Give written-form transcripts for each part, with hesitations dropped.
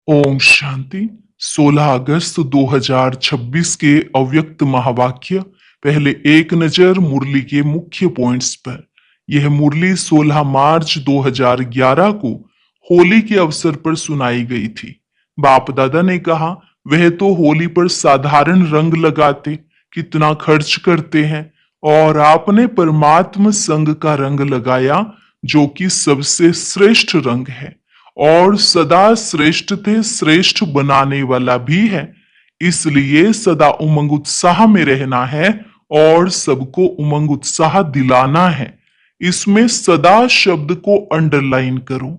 ओम शांति। 16 अगस्त 2026 के अव्यक्त महावाक्य। पहले एक नजर मुरली के मुख्य पॉइंट्स पर। यह मुरली 16 मार्च 2011 को होली के अवसर पर सुनाई गई थी। बाप दादा ने कहा, वह तो होली पर साधारण रंग लगाते, कितना खर्च करते हैं, और आपने परमात्म संग का रंग लगाया, जो कि सबसे श्रेष्ठ रंग है और सदा श्रेष्ठ थे श्रेष्ठ बनाने वाला भी है। इसलिए सदा उमंग उत्साह में रहना है और सबको उमंग उत्साह दिलाना है। इसमें सदा शब्द को अंडरलाइन करो,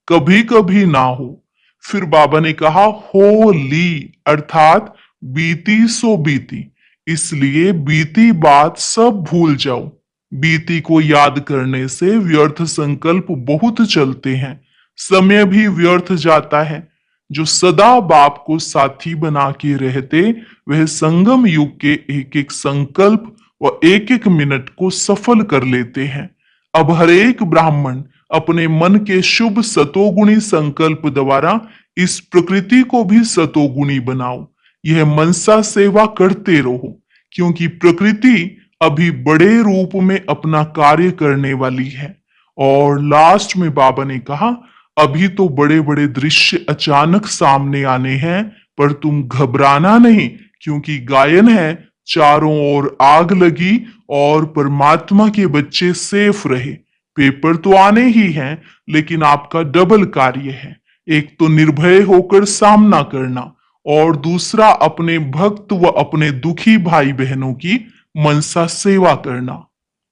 कभी कभी ना हो। फिर बाबा ने कहा, होली अर्थात बीती सो बीती, इसलिए बीती बात सब भूल जाओ। बीती को याद करने से व्यर्थ संकल्प बहुत चलते हैं, समय भी व्यर्थ जाता है। जो सदा बाप को साथी बना के रहते, वह संगम युग के एक एक संकल्प व एक एक मिनट को सफल कर लेते हैं। अब हर एक ब्राह्मण अपने मन के शुभ सतोगुणी संकल्प द्वारा इस प्रकृति को भी सतोगुणी बनाओ। यह मनसा सेवा करते रहो, क्योंकि प्रकृति अभी बड़े रूप में अपना कार्य करने वाली है। और लास्ट में बाबा ने कहा, अभी तो बड़े बड़े दृश्य अचानक सामने आने हैं, पर तुम घबराना नहीं, क्योंकि गायन है, चारों ओर आग लगी और परमात्मा के बच्चे सेफ रहे। पेपर तो आने ही हैं, लेकिन आपका डबल कार्य है। एक तो निर्भय होकर सामना करना, और दूसरा अपने भक्त व अपने दुखी भाई बहनों की मनसा सेवा करना।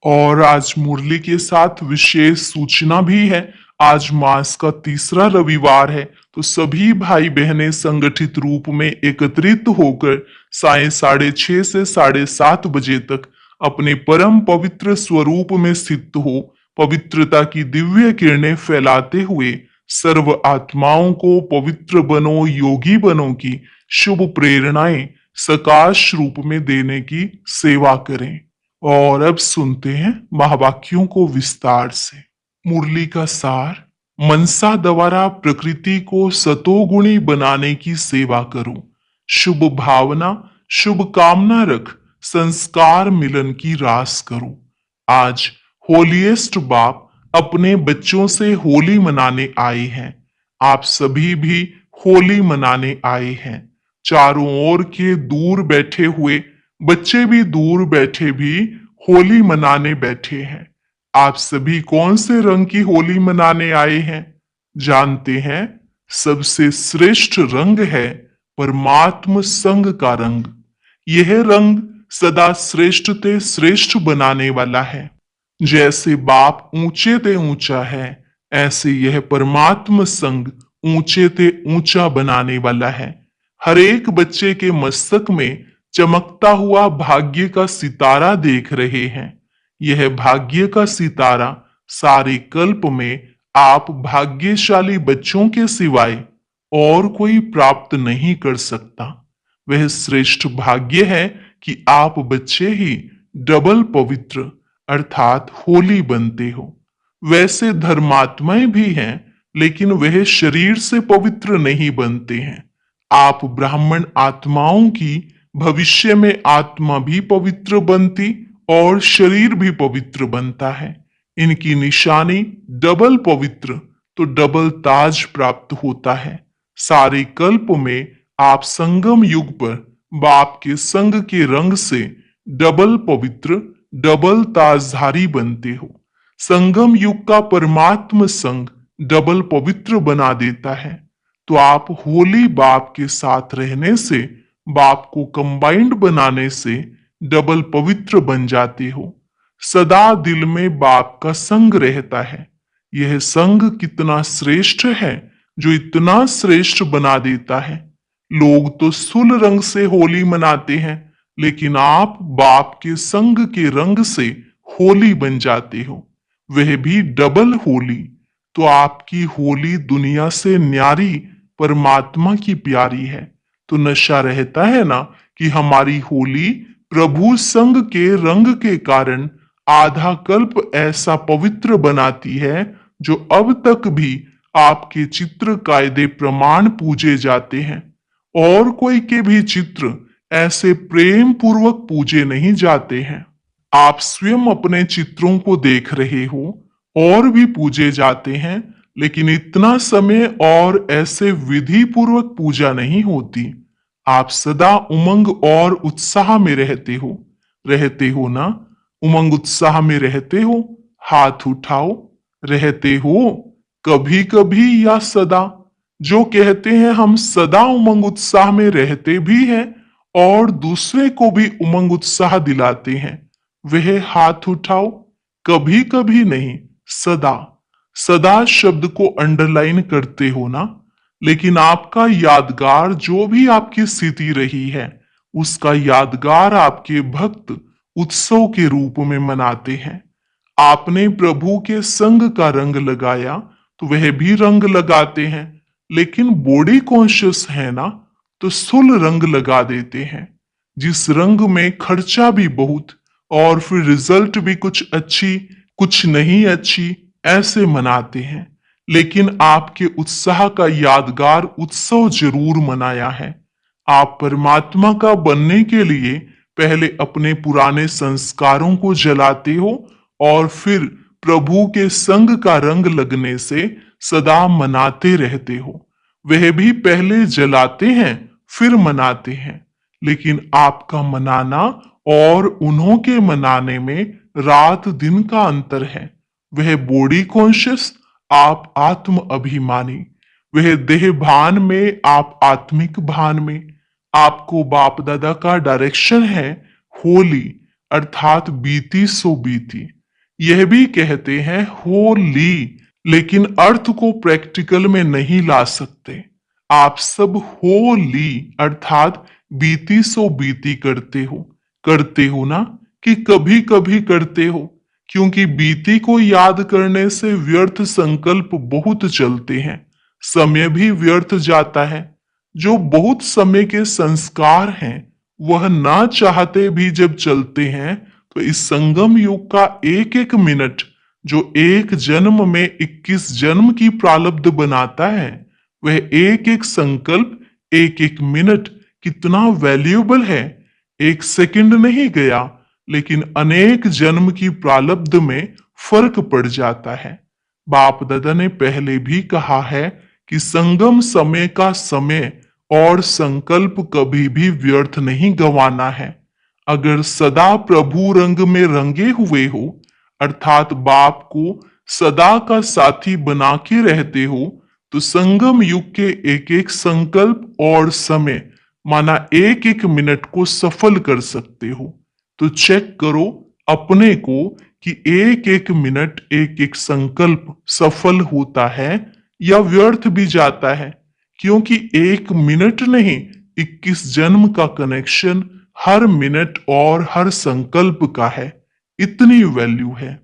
और आज मुरली के साथ विशेष सूचना भी है। आज मास का तीसरा रविवार है, तो सभी भाई बहनें संगठित रूप में एकत्रित होकर साय 6:30 से 7:30 बजे तक अपने परम पवित्र स्वरूप में स्थित हो पवित्रता की दिव्य किरणें फैलाते हुए सर्व आत्माओं को पवित्र बनो योगी बनो की शुभ प्रेरणाएं सकाश रूप में देने की सेवा करें। और अब सुनते हैं महावाक्यों को विस्तार से। मुरली का सार। मनसा द्वारा प्रकृति को सतोगुणी बनाने की सेवा करो। शुभ भावना शुभ कामना रख संस्कार मिलन की रास करो। आज होलीएस्ट बाप अपने बच्चों से होली मनाने आए हैं। आप सभी भी होली मनाने आए हैं। चारों ओर के दूर बैठे हुए बच्चे भी दूर बैठे भी होली मनाने बैठे हैं। आप सभी कौन से रंग की होली मनाने आए हैं? जानते हैं, सबसे श्रेष्ठ रंग है परमात्म संग का रंग। यह रंग सदा श्रेष्ठ ते श्रेष्ठ बनाने वाला है। जैसे बाप ऊंचे ते ऊंचा है, ऐसे यह परमात्म संग ऊंचे ते ऊंचा बनाने वाला है। हर एक बच्चे के मस्तक में चमकता हुआ भाग्य का सितारा देख रहे हैं। यह भाग्य का सितारा सारे कल्प में आप भाग्यशाली बच्चों के सिवाय और कोई प्राप्त नहीं कर सकता। वह श्रेष्ठ भाग्य है कि आप बच्चे ही डबल पवित्र अर्थात होली बनते हो। वैसे धर्मात्माएं भी हैं, लेकिन वह शरीर से पवित्र नहीं बनते हैं। आप ब्राह्मण आत्माओं की भविष्य में आत्मा भी पवित्र बनती और शरीर भी पवित्र बनता है। इनकी निशानी डबल पवित्र तो डबल ताज प्राप्त होता है। सारे कल्प में आप संगम युग पर बाप के संग के रंग से डबल पवित्र डबल ताजधारी बनते हो। संगम युग का परमात्म संग डबल पवित्र बना देता है। तो आप होली बाप के साथ रहने से, बाप को कंबाइंड बनाने से डबल पवित्र बन जाते हो। सदा दिल में बाप का संग रहता है। यह संग कितना श्रेष्ठ है, जो इतना श्रेष्ठ बना देता है। लोग तो सुल रंग से होली मनाते हैं, लेकिन आप बाप के संग के रंग से होली बन जाते हो, वह भी डबल होली। तो आपकी होली दुनिया से न्यारी परमात्मा की प्यारी है। तो नशा रहता है ना कि हमारी होली प्रभु संग के रंग के कारण आधा कल्प ऐसा पवित्र बनाती है, जो अब तक भी आपके चित्र कायदे प्रमाण पूजे जाते हैं। और कोई के भी चित्र ऐसे प्रेम पूर्वक पूजे नहीं जाते हैं। आप स्वयं अपने चित्रों को देख रहे हो और भी पूजे जाते हैं, लेकिन इतना समय और ऐसे विधि पूर्वक पूजा नहीं होती। आप सदा उमंग और उत्साह में रहते हो ना? उमंग उत्साह में रहते हो? हाथ उठाओ। रहते हो कभी कभी या सदा? जो कहते हैं हम सदा उमंग उत्साह में रहते भी हैं और दूसरे को भी उमंग उत्साह दिलाते हैं, वह हाथ उठाओ। कभी कभी नहीं, सदा। सदा शब्द को अंडरलाइन करते हो ना? लेकिन आपका यादगार जो भी आपकी स्थिति रही है, उसका यादगार आपके भक्त उत्सव के रूप में मनाते हैं। आपने प्रभु के संग का रंग लगाया तो वह भी रंग लगाते हैं, लेकिन बॉडी कॉन्शियस है ना, तो सुल रंग लगा देते हैं, जिस रंग में खर्चा भी बहुत और फिर रिजल्ट भी कुछ अच्छी कुछ नहीं अच्छी, ऐसे मनाते हैं। लेकिन आपके उत्साह का यादगार उत्सव जरूर मनाया है। आप परमात्मा का बनने के लिए पहले अपने पुराने संस्कारों को जलाते हो और फिर प्रभु के संग का रंग लगने से सदा मनाते रहते हो। वह भी पहले जलाते हैं फिर मनाते हैं, लेकिन आपका मनाना और उन्हों के मनाने में रात दिन का अंतर है। वह बॉडी कॉन्शियस, आप आत्म अभिमानी। वह देह भान में, आप आत्मिक भान में। आपको बाप दादा का डायरेक्शन है होली, अर्थात बीती सो बीती। यह भी कहते हैं होली, लेकिन अर्थ को प्रैक्टिकल में नहीं ला सकते। आप सब होली अर्थात बीती सो बीती करते हो ना? कि कभी कभी करते हो? क्योंकि बीती को याद करने से व्यर्थ संकल्प बहुत चलते हैं, समय भी व्यर्थ जाता है। जो बहुत समय के संस्कार हैं, वह ना चाहते भी जब चलते हैं, तो इस संगम युग का एक एक मिनट जो एक जन्म में 21 जन्म की प्रारब्ध बनाता है, वह एक एक संकल्प, एक एक मिनट कितना वैल्यूएबल है। एक सेकंड नहीं गया, लेकिन अनेक जन्म की प्रारब्ध में फर्क पड़ जाता है। बाप दादा ने पहले भी कहा है कि संगम समय का समय और संकल्प कभी भी व्यर्थ नहीं गंवाना है। अगर सदा प्रभु रंग में रंगे हुए हो, अर्थात बाप को सदा का साथी बना के रहते हो, तो संगम युग के एक एक संकल्प और समय माना एक एक मिनट को सफल कर सकते हो। तो चेक करो अपने को कि एक एक मिनट, एक एक संकल्प सफल होता है या व्यर्थ भी जाता है। क्योंकि एक मिनट नहीं, 21 जन्म का कनेक्शन हर मिनट और हर संकल्प का है। इतनी वैल्यू है।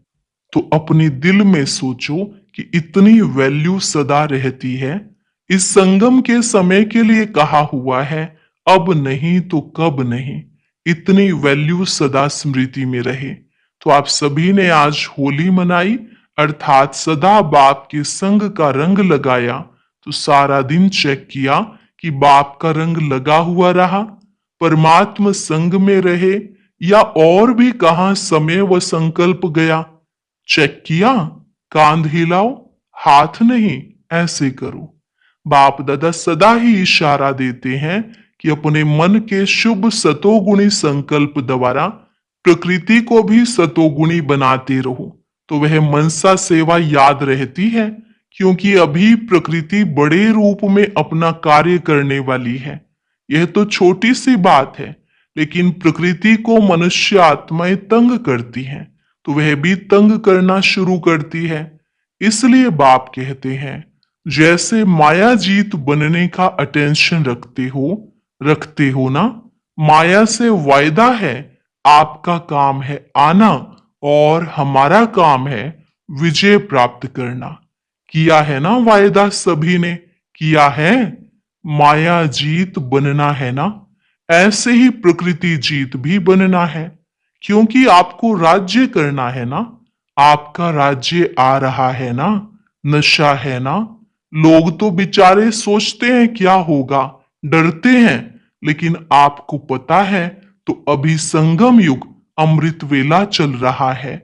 तो अपने दिल में सोचो कि इतनी वैल्यू सदा रहती है। इस संगम के समय के लिए कहा हुआ है, अब नहीं तो कब नहीं। इतनी वैल्यू सदा स्मृति में रहे। तो आप सभी ने आज होली मनाई, अर्थात सदा बाप के संग का रंग लगाया। तो सारा दिन चेक किया कि बाप का रंग लगा हुआ रहा, परमात्मा संग में रहे, या और भी कहा समय व संकल्प गया। चेक किया? कांध हिलाओ, हाथ नहीं, ऐसे करो। बाप दादा सदा ही इशारा देते हैं कि अपने मन के शुभ सतोगुणी संकल्प द्वारा प्रकृति को भी सतोगुणी बनाते रहो, तो वह मनसा सेवा याद रहती है। क्योंकि अभी प्रकृति बड़े रूप में अपना कार्य करने वाली है। यह तो छोटी सी बात है, लेकिन प्रकृति को मनुष्य आत्माएं तंग करती हैं, तो वह भी तंग करना शुरू करती है। इसलिए बाप कहते हैं, जैसे माया जीत बनने का अटेंशन रखते हो ना, माया से वायदा है आपका काम है आना और हमारा काम है विजय प्राप्त करना। किया है ना वायदा, सभी ने किया है। माया जीत बनना है ना, ऐसे ही प्रकृति जीत भी बनना है। क्योंकि आपको राज्य करना है ना, आपका राज्य आ रहा है ना, नशा है ना, लोग तो बेचारे सोचते हैं क्या होगा, डरते हैं, लेकिन आपको पता है तो अभी संगम युग अमृत वेला चल रहा है।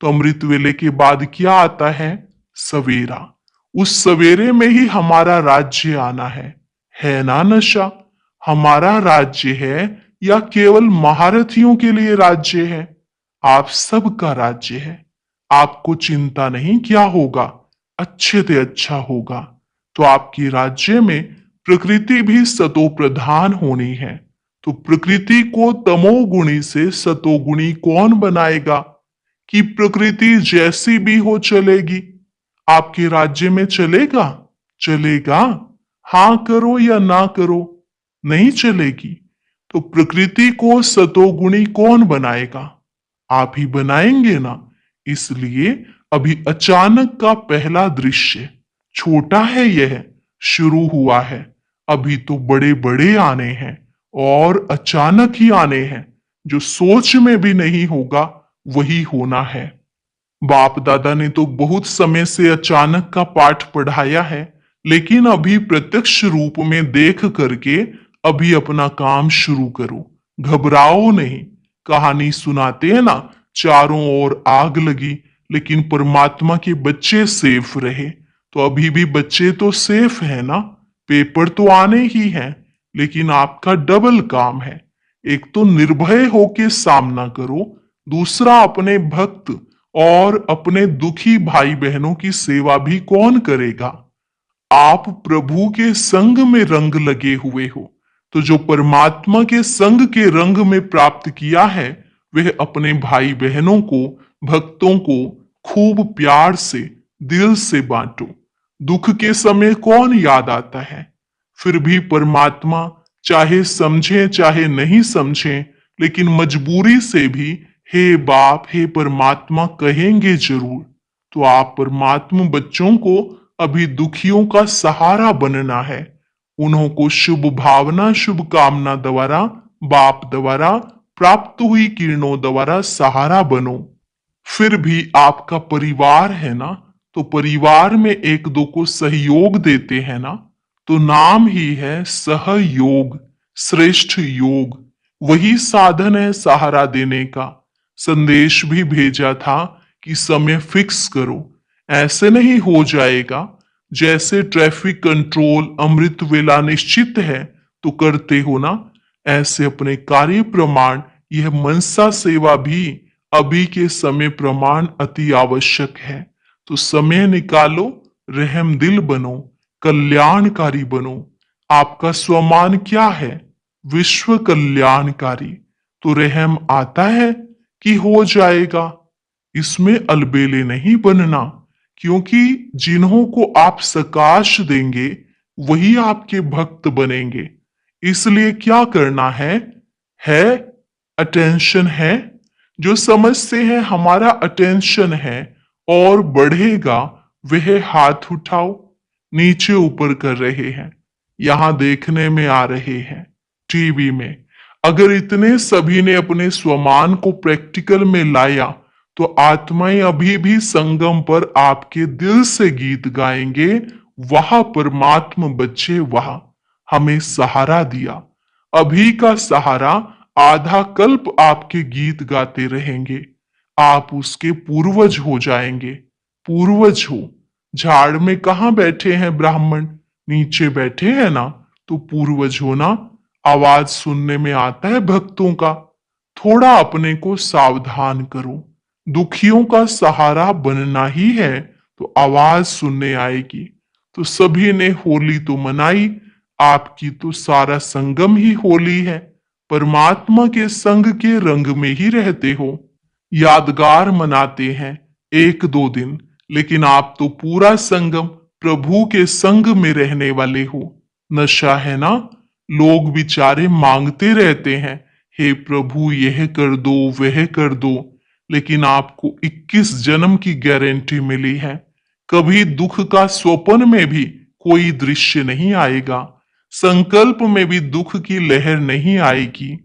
तो अमृत वेले के बाद क्या आता है? सवेरा। उस सवेरे में ही हमारा राज्य आना है ना नशा? हमारा राज्य है या केवल महारथियों के लिए राज्य है? आप सबका राज्य है। आपको चिंता नहीं क्या होगा, अच्छे से अच्छा होगा। तो आपके राज्य में प्रकृति भी सतो प्रधान होनी है। तो प्रकृति को तमोगुणी से सतोगुणी कौन बनाएगा? कि प्रकृति जैसी भी हो चलेगी। आपके राज्य में चलेगा? चलेगा? हाँ करो या ना करो, नहीं चलेगी। तो प्रकृति को सतोगुणी कौन बनाएगा? आप ही बनाएंगे ना। इसलिए अभी अचानक का पहला दृश्य छोटा है, यह शुरू हुआ है। अभी तो बड़े बड़े आने हैं और अचानक ही आने हैं। जो सोच में भी नहीं होगा वही होना है। बाप दादा ने तो बहुत समय से अचानक का पाठ पढ़ाया है, लेकिन अभी प्रत्यक्ष रूप में देख करके अभी अपना काम शुरू करो। घबराओ नहीं। कहानी सुनाते हैं ना, चारों ओर आग लगी लेकिन परमात्मा के बच्चे सेफ रहे। तो अभी भी बच्चे तो सेफ है ना। पेपर तो आने ही हैं, लेकिन आपका डबल काम है। एक तो निर्भय होके सामना करो, दूसरा अपने भक्त और अपने दुखी भाई बहनों की सेवा भी कौन करेगा? आप प्रभु के संग में रंग लगे हुए हो। तो जो परमात्मा के संग के रंग में प्राप्त किया है, वह अपने भाई बहनों को, भक्तों को खूब प्यार से, दिल से बांटो। दुख के समय कौन याद आता है? फिर भी परमात्मा चाहे समझे चाहे नहीं समझे, लेकिन मजबूरी से भी हे बाप, हे परमात्मा कहेंगे जरूर। तो आप परमात्मा बच्चों को अभी दुखियों का सहारा बनना है। उन्हों को शुभ भावना, शुभ कामना द्वारा, बाप द्वारा प्राप्त हुई किरणों द्वारा सहारा बनो। फिर भी आपका परिवार है ना, तो परिवार में एक दो को सहयोग देते हैं ना। तो नाम ही है सहयोग, श्रेष्ठ योग। वही साधन है सहारा देने का। संदेश भी भेजा था कि समय फिक्स करो। ऐसे नहीं हो जाएगा। जैसे ट्रैफिक कंट्रोल अमृत वेला निश्चित है तो करते हो ना, ऐसे अपने कार्य प्रमाण यह मनसा सेवा भी अभी के समय प्रमाण अति आवश्यक है। तो समय निकालो, रहम दिल बनो, कल्याणकारी बनो। आपका स्वमान क्या है? विश्व कल्याणकारी। तो रहम आता है कि हो जाएगा। इसमें अलबेले नहीं बनना, क्योंकि जिन्हों को आप सकाश देंगे वही आपके भक्त बनेंगे। इसलिए क्या करना है अटेंशन है। जो समझते हैं हमारा अटेंशन है और बढ़ेगा, वह हाथ उठाओ। नीचे ऊपर कर रहे हैं, यहां देखने में आ रहे हैं, टीवी में। अगर इतने सभी ने अपने स्वमान को प्रैक्टिकल में लाया, तो आत्माएं अभी भी संगम पर आपके दिल से गीत गाएंगे। वह परमात्मा बच्चे वह हमें सहारा दिया। अभी का सहारा आधा कल्प आपके गीत गाते रहेंगे। आप उसके पूर्वज हो जाएंगे। पूर्वज हो। झाड़ में कहाँ बैठे हैं ब्राह्मण? नीचे बैठे हैं ना। तो पूर्वज हो ना। आवाज सुनने में आता है भक्तों का। थोड़ा अपने को सावधान करो। दुखियों का सहारा बनना ही है तो आवाज सुनने आएगी। तो सभी ने होली तो मनाई, आपकी तो सारा संगम ही होली है। परमात्मा के संग के रंग में ही रहते हो। यादगार मनाते हैं एक दो दिन, लेकिन आप तो पूरा संगम प्रभु के संग में रहने वाले हो। नशा है ना। लोग बेचारे मांगते रहते हैं, हे प्रभु यह कर दो, वह कर दो, लेकिन आपको 21 जन्म की गारंटी मिली है। कभी दुख का स्वप्न में भी कोई दृश्य नहीं आएगा। संकल्प में भी दुख की लहर नहीं आएगी।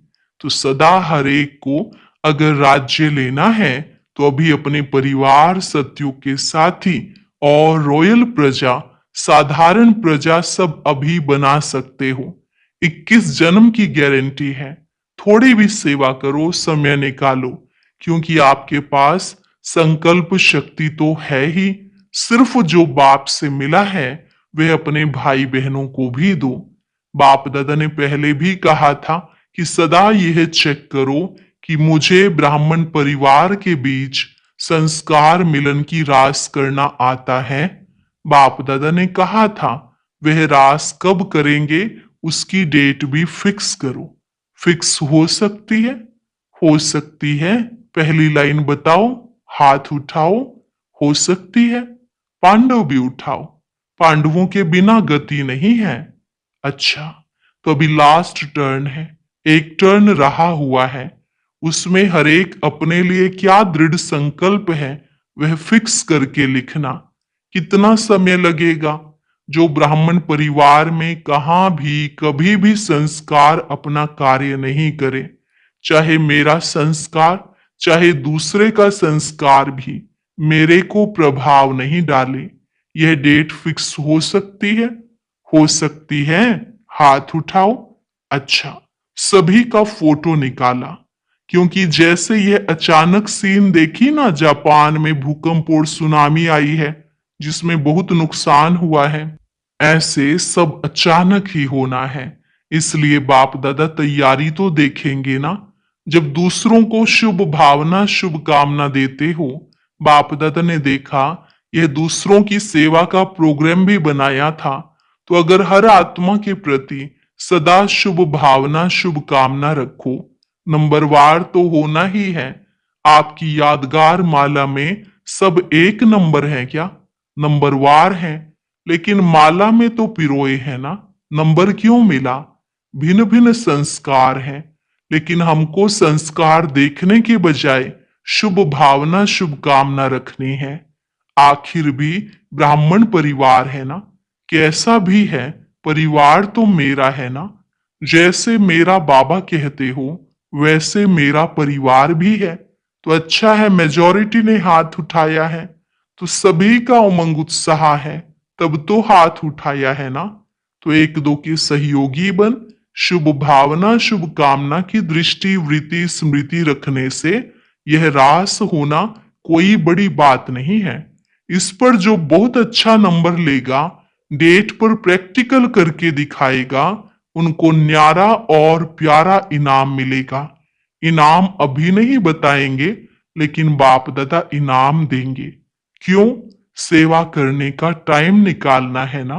तो सदा हर एक को अगर राज्य लेना है, तो अभी अपने परिवार, सत्युग के साथी और रॉयल प्रजा साधारण प्रजा सब अभी बना सकते हो। 21 जन्म की गारंटी है। थोड़ी भी सेवा करो, समय निकालो, क्योंकि आपके पास संकल्प शक्ति तो है ही। सिर्फ जो बाप से मिला है वह अपने भाई बहनों को भी दो। बाप दादा ने पहले भी कहा था कि सदा यह चेक करो कि मुझे ब्राह्मण परिवार के बीच संस्कार मिलन की रास करना आता है। बाप दादा ने कहा था वह रास कब करेंगे उसकी डेट भी फिक्स करो। फिक्स हो सकती है? हो सकती है। पहली लाइन बताओ, हाथ उठाओ। हो सकती है। पांडव भी उठाओ। पांडवों के बिना गति नहीं है। अच्छा, तो अभी लास्ट टर्न है। एक टर्न रहा हुआ है। उसमें हर एक अपने लिए क्या दृढ़ संकल्प है वह फिक्स करके लिखना। कितना समय लगेगा? जो ब्राह्मण परिवार में कहां भी कभी भी संस्कार अपना कार्य नहीं करे, चाहे मेरा संस्कार चाहे दूसरे का संस्कार भी मेरे को प्रभाव नहीं डाले, यह डेट फिक्स हो सकती है? हो सकती है। हाथ उठाओ। अच्छा, सभी का फोटो निकाला, क्योंकि जैसे यह अचानक सीन देखी ना, जापान में भूकंप और सुनामी आई है जिसमें बहुत नुकसान हुआ है, ऐसे सब अचानक ही होना है। इसलिए बाप दादा तैयारी तो देखेंगे ना। जब दूसरों को शुभ भावना शुभकामना देते हो, बाप दादा ने देखा यह दूसरों की सेवा का प्रोग्राम भी बनाया था। तो अगर हर आत्मा के प्रति सदा शुभ भावना शुभकामना रखो, नंबरवार तो होना ही है। आपकी यादगार माला में सब एक नंबर है क्या? नंबरवार है, लेकिन माला में तो पिरोए है ना। नंबर क्यों मिला? भिन्न भिन्न संस्कार हैं, लेकिन हमको संस्कार देखने के बजाय शुभ भावना शुभकामना रखनी है। आखिर भी ब्राह्मण परिवार है ना। कैसा भी है, परिवार तो मेरा है ना। जैसे मेरा बाबा कहते हो वैसे मेरा परिवार भी है। तो अच्छा है मेजॉरिटी ने हाथ उठाया है, तो सभी का उमंग उत्साह है, तब तो हाथ उठाया है ना। तो एक दो के सहयोगी बन शुभ भावना शुभकामना की दृष्टि वृत्ति स्मृति रखने से यह रास होना कोई बड़ी बात नहीं है। इस पर जो बहुत अच्छा नंबर लेगा, डेट पर प्रैक्टिकल करके दिखाएगा, उनको न्यारा और प्यारा इनाम मिलेगा। इनाम अभी नहीं बताएंगे, लेकिन बाप दादा इनाम देंगे। क्यों? सेवा करने का टाइम निकालना है ना।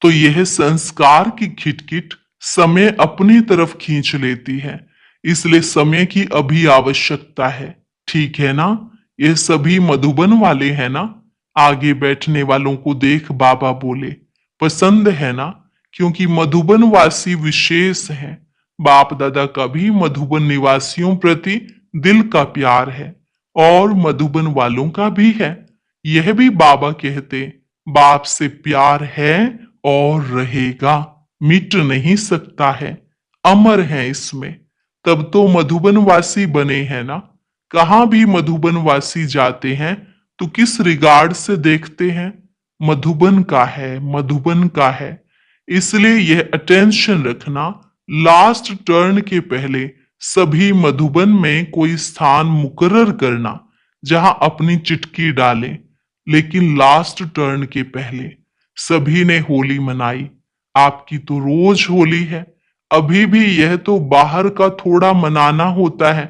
तो यह संस्कार की खिटखिट समय अपनी तरफ खींच लेती है, इसलिए समय की अभी आवश्यकता है। ठीक है ना? ये सभी मधुबन वाले हैं ना? आगे बैठने वालों को देख बाबा बोले, पसंद है ना? क्योंकि मधुबन वासी विशेष हैं। बाप दादा का भी मधुबन निवासियों प्रति दिल का प्यार है, और मधुबन वालों का भी है। यह भी बाबा कहते, बाप से प्यार है और रहेगा, मिट नहीं सकता है, अमर है इसमें। तब तो मधुबन वासी बने हैं ना। कहां भी मधुबन वासी जाते हैं तो किस रिगार्ड से देखते हैं? मधुबन का है, मधुबन का है। इसलिए यह अटेंशन रखना, लास्ट टर्न के पहले सभी मधुबन में कोई स्थान मुकर्रर करना जहां अपनी चिटकी डालें। लेकिन लास्ट टर्न के पहले सभी ने होली मनाई। आपकी तो रोज होली है। अभी भी यह तो बाहर का थोड़ा मनाना होता है।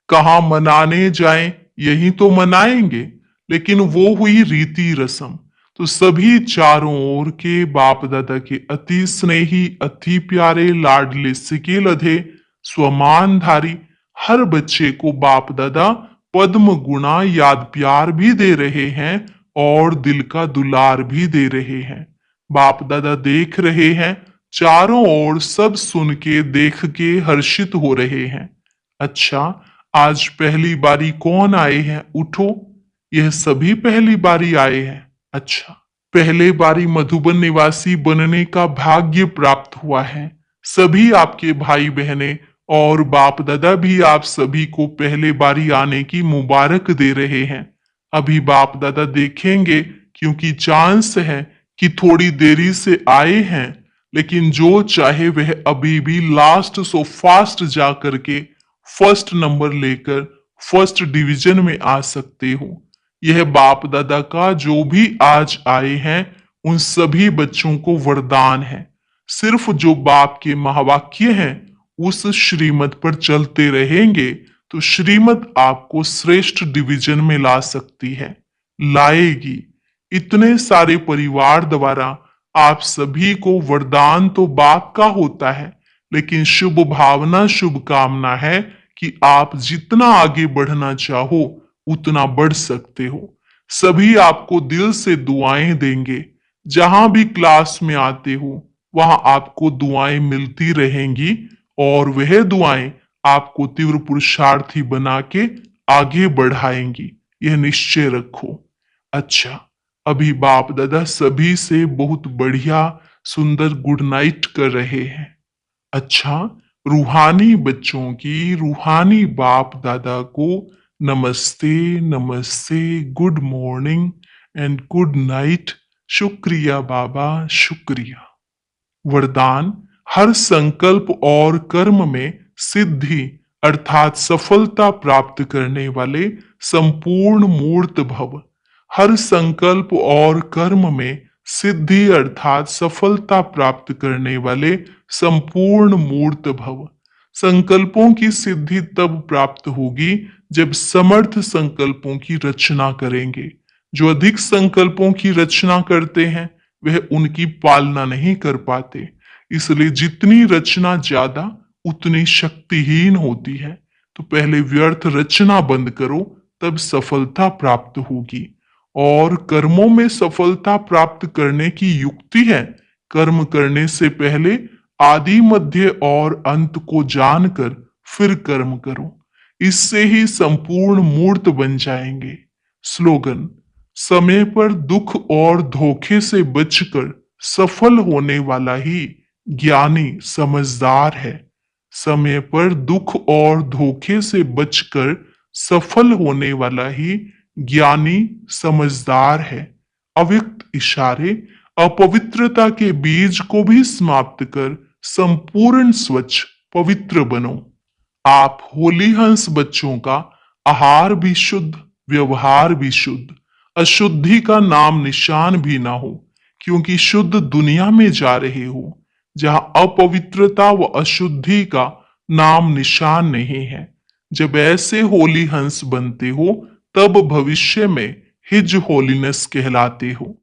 कहाँ मनाने जाएं, यही तो मनाएंगे। लेकिन वो हुई रीति रस्म। तो सभी चारों ओर के बाप दादा के अति स्नेही अति प्यारे लाडले सिके लधे स्वमानधारी हर बच्चे को बाप दादा पद्म गुणा याद प्यार भी दे रहे हैं और दिल का दुलार भी दे रहे हैं। बाप दादा देख रहे हैं, चारों ओर सब सुन के देख के हर्षित हो रहे हैं। अच्छा, आज पहली बारी कौन आए हैं? उठो। यह सभी पहली बारी आए हैं। अच्छा, पहले बारी मधुबन निवासी बनने का भाग्य प्राप्त हुआ है। सभी आपके भाई बहने और बाप दादा भी आप सभी को पहले बारी आने की मुबारक दे रहे हैं। अभी बाप दादा देखेंगे, क्योंकि चांस है कि थोड़ी देरी से आए हैं, लेकिन जो चाहे वह अभी भी लास्ट सो फास्ट जा करके फर्स्ट नंबर लेकर फर्स्ट डिवीजन में आ सकते हो। यह बाप दादा का जो भी आज आए हैं उन सभी बच्चों को वरदान है। सिर्फ जो बाप के महावाक्य हैं उस श्रीमत पर चलते रहेंगे तो श्रीमत आपको श्रेष्ठ डिवीजन में ला सकती है, लाएगी। इतने सारे परिवार द्वारा आप सभी को वरदान तो बाप का होता है, लेकिन शुभ भावना शुभ कामना है कि आप जितना आगे बढ़ना चाहो उतना बढ़ सकते हो। सभी आपको दिल से दुआएं देंगे। जहां भी क्लास में आते हो वहां आपको दुआएं मिलती रहेंगी और वह दुआएं आपको तीव्र पुरुषार्थी बना के आगे बढ़ाएंगी। यह निश्चय रखो। अच्छा, अभी बाप दादा सभी से बहुत बढ़िया सुंदर गुड नाइट कर रहे हैं। अच्छा, रूहानी बच्चों की रूहानी बाप दादा को नमस्ते नमस्ते, good morning and good night. शुक्रिया बाबा, शुक्रिया। वरदान: हर संकल्प और कर्म में सिद्धि अर्थात सफलता प्राप्त करने वाले संपूर्ण मूर्त भव। हर संकल्प और कर्म में सिद्धि अर्थात सफलता प्राप्त करने वाले संपूर्ण मूर्त भव। संकल्पों की सिद्धि तब प्राप्त होगी जब समर्थ संकल्पों की रचना करेंगे। जो अधिक संकल्पों की रचना करते हैं वह उनकी पालना नहीं कर पाते। इसलिए जितनी रचना ज्यादा उतनी शक्तिहीन होती है। तो पहले व्यर्थ रचना बंद करो, तब सफलता प्राप्त होगी। और कर्मों में सफलता प्राप्त करने की युक्ति है, कर्म करने से पहले आदि मध्य और अंत को जानकर फिर कर्म करो। इससे ही संपूर्ण मूर्त बन जाएंगे। स्लोगन: समय पर दुख और धोखे से बचकर सफल होने वाला ही ज्ञानी समझदार है। समय पर दुख और धोखे से बचकर सफल होने वाला ही ज्ञानी समझदार है। अव्यक्त इशारे: अपवित्रता के बीज को भी समाप्त कर संपूर्ण स्वच्छ पवित्र बनो। आप होली हंस बच्चों का आहार भी शुद्ध, व्यवहार भी शुद्ध, अशुद्धि का नाम निशान भी ना हो, क्योंकि शुद्ध दुनिया में जा रहे हो जहां अपवित्रता व अशुद्धि का नाम निशान नहीं है। जब ऐसे होली हंस बनते हो तब भविष्य में हिज होलीनेस कहलाते हो।